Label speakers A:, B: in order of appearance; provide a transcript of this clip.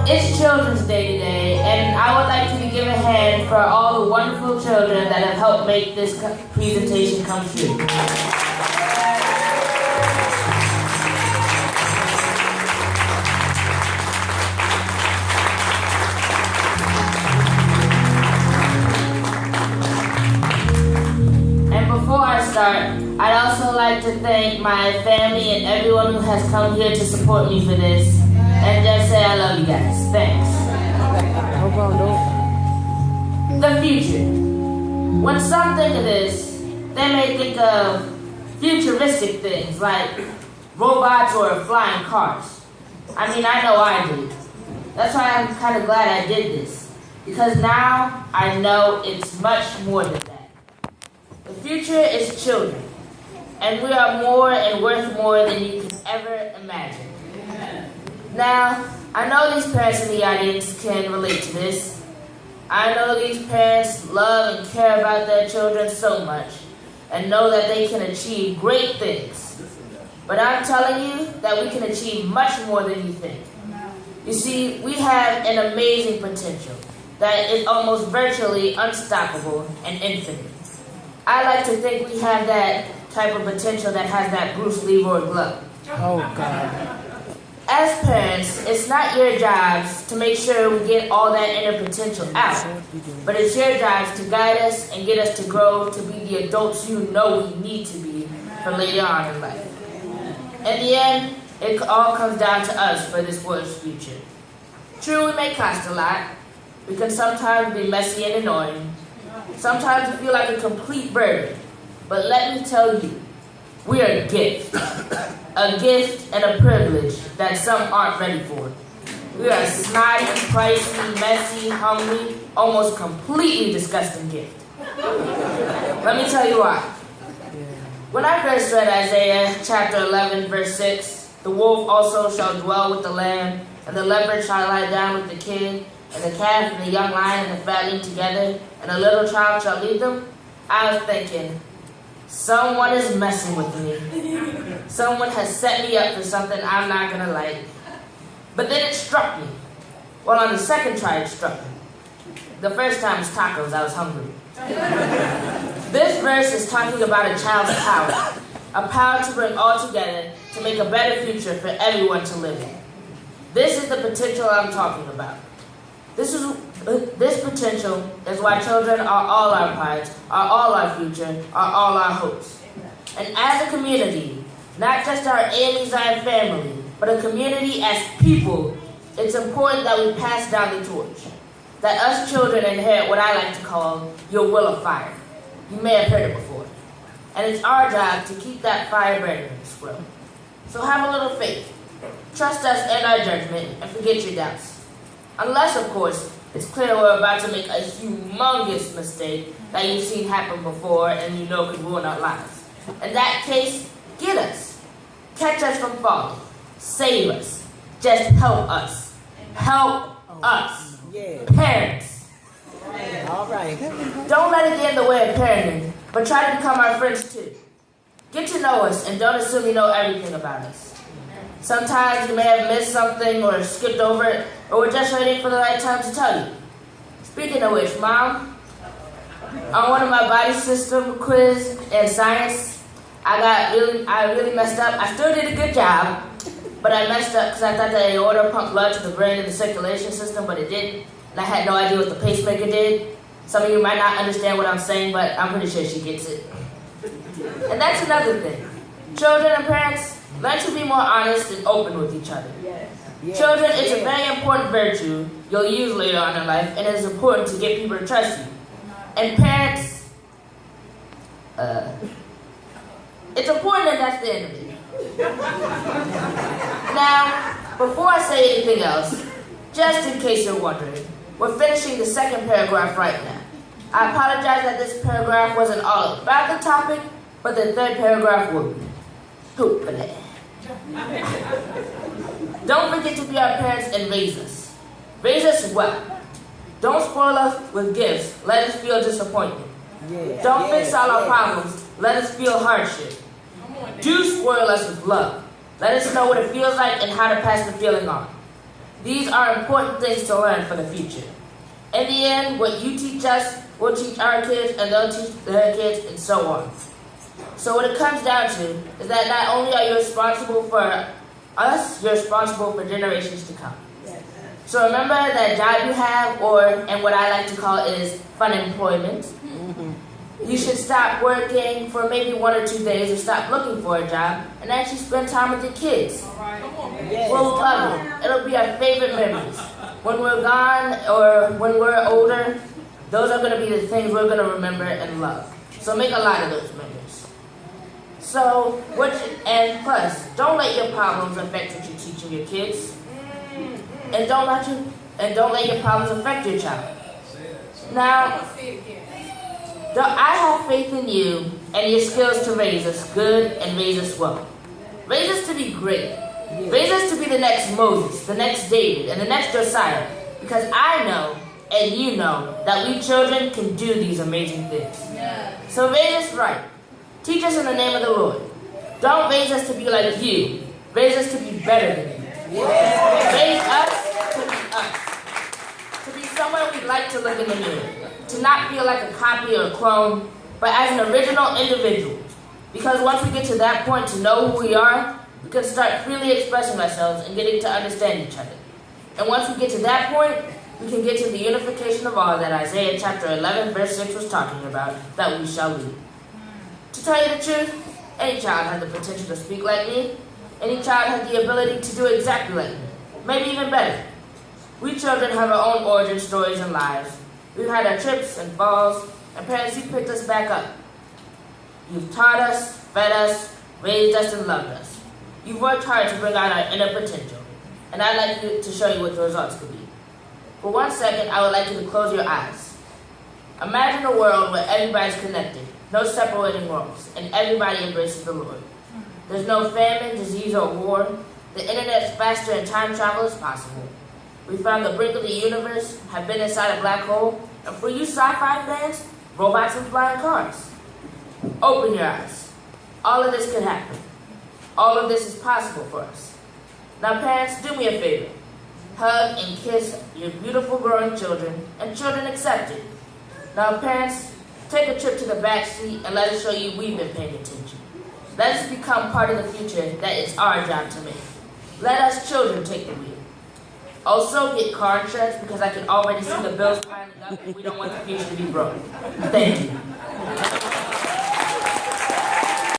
A: It's Children's Day today, and I would like to give a hand for all the wonderful children that have helped make this presentation come true. And before I start, I'd also like to thank my family and everyone who has come here to support me for this. And just say I love you guys. Thanks. The future. When some think of this, they may think of futuristic things like robots or flying cars. I mean, I know I did. That's why I'm kind of glad I did this. Because now I know it's much more than that. The future is children. And we are more and worth more than you can ever imagine. Now, I know these parents in the audience can relate to this. I know these parents love and care about their children so much and know that they can achieve great things. But I'm telling you that we can achieve much more than you think. You see, we have an amazing potential that is almost virtually unstoppable and infinite. I like to think we have that type of potential that has that Bruce Lee glove.
B: Oh, God.
A: As parents, it's not your jobs to make sure we get all that inner potential out, but it's your jobs to guide us and get us to grow to be the adults you know we need to be for later on in life. In the end, it all comes down to us for this world's future. True, we may cost a lot. We can sometimes be messy and annoying. Sometimes we feel like a complete burden. But let me tell you, we are a gift. A gift and a privilege that some aren't ready for. We are a snotty, pricey, messy, hungry, almost completely disgusting gift. Let me tell you why. When I first read Isaiah chapter 11, verse 6, the wolf also shall dwell with the lamb, and the leopard shall lie down with the kid, and the calf and the young lion and the fatling together, and a little child shall lead them, I was thinking, someone is messing with me. Someone has set me up for something I'm not going to like. But then it struck me. Well, on the second try, it struck me. The first time was tacos. I was hungry. This verse is talking about a child's power. A power to bring all together to make a better future for everyone to live in. This is the potential I'm talking about. This potential is why children are all our prides, are all our future, are all our hopes. And as a community, not just our AME Zion family, but a community as people, it's important that we pass down the torch. That us children inherit what I like to call your will of fire. You may have heard it before. And it's our job to keep that fire burning in this world. So have a little faith. Trust us in our judgment and forget your doubts. Unless, of course, it's clear we're about to make a humongous mistake that you've seen happen before and you know could ruin our lives. In that case, get us. Catch us from falling. Save us. Just help us. Help us.
B: Yeah.
A: Parents.
B: All right.
A: Don't let it get in the way of parenting, but try to become our friends too. Get to know us and don't assume you know everything about us. Sometimes you may have missed something or skipped over it, or we're just waiting for the right time to tell you. Speaking of which, Mom, on one of my body system quiz in science, I really messed up. I still did a good job, but I messed up because I thought the aorta pumped blood to the brain and the circulation system, but it didn't, and I had no idea what the pacemaker did. Some of you might not understand what I'm saying, but I'm pretty sure she gets it. And that's another thing. Children and parents, learn to be more honest and open with each other. Yes. Children, it's a very important virtue you'll use later on in life, and it is important to get people to trust you. And parents, it's important that that's the end of it. Now, before I say anything else, just in case you're wondering, we're finishing the second paragraph right now. I apologize that this paragraph wasn't all about the topic, but the third paragraph will be. Hopefully. Don't forget to be our parents and raise us. Raise us well. Don't spoil us with gifts. Let us feel disappointment. Don't fix all our problems. Let us feel hardship. Do spoil us with love. Let us know what it feels like and how to pass the feeling on. These are important things to learn for the future. In the end, what you teach us, we'll teach our kids, and they'll teach their kids, and so on. So what it comes down to is that not only are you responsible for us, you're responsible for generations to come. So remember that job you have, and what I like to call is fun employment. You should stop working for maybe 1 or 2 days, or stop looking for a job, and actually spend time with your kids. We'll love it. It'll be our favorite memories. When we're gone or when we're older, those are going to be the things we're going to remember and love. So make a lot of those memories. So, and plus, don't let your problems affect what you're teaching your kids. And don't let your problems affect your child. Now, I have faith in you and your skills to raise us good and raise us well. Raise us to be great. Raise us to be the next Moses, the next David, and the next Josiah. Because I know, and you know, that we children can do these amazing things. So raise us right. Teach us in the name of the Lord. Don't raise us to be like you. Raise us to be better than you. Raise us to be us. To be someone we'd like to look in the mirror. To not feel like a copy or a clone, but as an original individual. Because once we get to that point to know who we are, we can start freely expressing ourselves and getting to understand each other. And once we get to that point, we can get to the unification of all that Isaiah chapter 11 verse 6 was talking about, that we shall be. To tell you the truth, any child has the potential to speak like me. Any child has the ability to do exactly like me, maybe even better. We children have our own origin stories and lives. We've had our trips and falls, and parents, you picked us back up. You've taught us, fed us, raised us, and loved us. You've worked hard to bring out our inner potential, and I'd like to show you what the results could be. For 1 second, I would like you to close your eyes. Imagine a world where everybody's connected, no separating worlds, and everybody embraces the Lord. There's no famine, disease, or war. The internet's faster and time travel is possible. We found the brink of the universe, have been inside a black hole, and for you sci-fi fans, robots and flying cars. Open your eyes. All of this could happen. All of this is possible for us. Now parents, do me a favor. Hug and kiss your beautiful growing children, and children accepted. Now parents, take a trip to the back seat and let us show you we've been paying attention. Let us become part of the future that it's our job to make. Let us children take the wheel. Also, get car insurance because I can already see the bills piling up and we don't want the future to be broke. Thank you.